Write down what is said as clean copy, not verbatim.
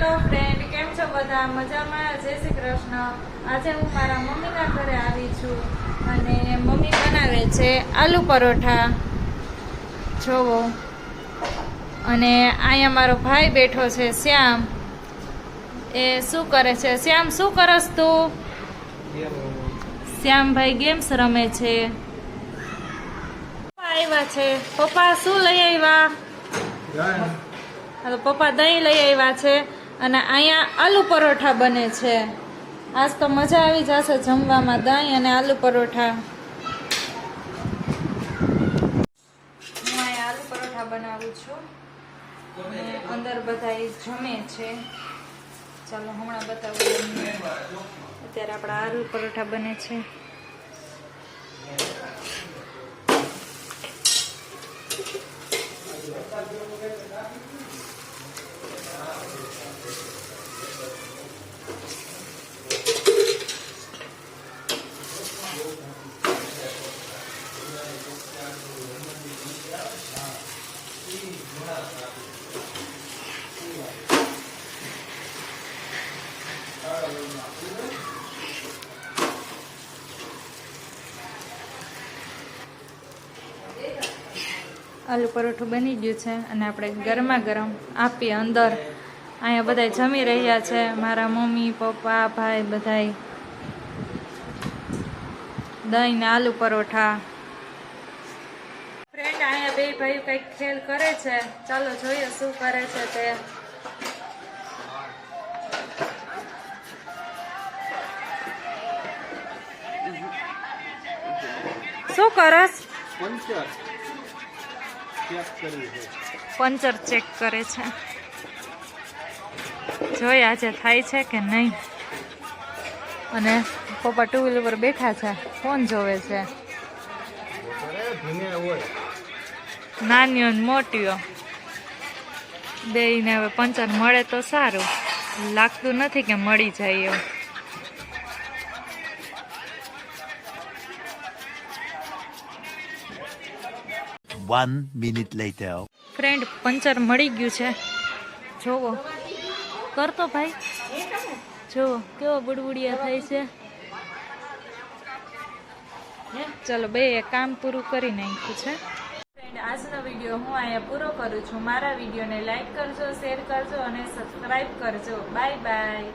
Hello friend, કેમ છો બધા? મજામાં? જય શ્રી કૃષ્ણ. આજે હું મારા મમ્મીના ઘરે આવી છું અને મમ્મી બનાવે છે આલુ પરોઠા. જોવો. અને અહીંયા મારો ભાઈ બેઠો છે શ્યામ. એ શું કરે છે? શ્યામ, શું કરસ તું? શ્યામભાઈ ગેમ્સ રમે છે. આવ્યા છે પપ્પા, શું લઈ આવ્યા? પપ્પા દહીં લઈ આવ્યા છે અને અહીંયા આલુ પરોઠા બને છે. આજ તો મજા આવી જશે જમવામાં, દહીં અને આલુ પરોઠા. હું અહીંયા આલુ પરોઠા બનાવું છું અને અંદર બધા જમે છે. ચાલો હમણાં બતાવું. અત્યારે આપણા આલુ પરોઠા બને છે. આલુ પરોઠું બની ગયું છે અને આપણે ગરમા ગરમ આપીએ અંદર. અહીંયા બધા જમી રહ્યા છે, મારા મમ્મી, પપ્પા, ભાઈ બધાય. દહીં ને આલુ પરોઠા. ફ્રેન્ડ, અહીંયા બે ભાઈ કંઈક ખેલ કરે છે. ચાલો જોઈએ શું કરે છે તે. શું કરસ? પંચર ચેક કરે છે. જોઈ આજે થાય છે કે નહીં. અને પપ્પા ટુ વ્હીલર પર બેઠા છે, ફોન જોવે છે. નાનીઓ ને મોટીઓ બેયને હવે પંચર મળે તો સારું. લાગતું નથી કે મળી જાય એવું. One minute later. Friend, puncture મળી ગયું છે. જોવો કરતો ભાઈ, જોવો કેવો બુડબુડિયા થાય છે. ચલો બે કામ પૂરું કરી નાખ્યું છે. ફ્રેન્ડ, આજનો વિડીયો હું અહીંયા પૂરો કરું છું. મારા વિડીયોને લાઈક કરજો, શેર કરજો અને સબસ્ક્રાઈબ કરજો. Bye bye.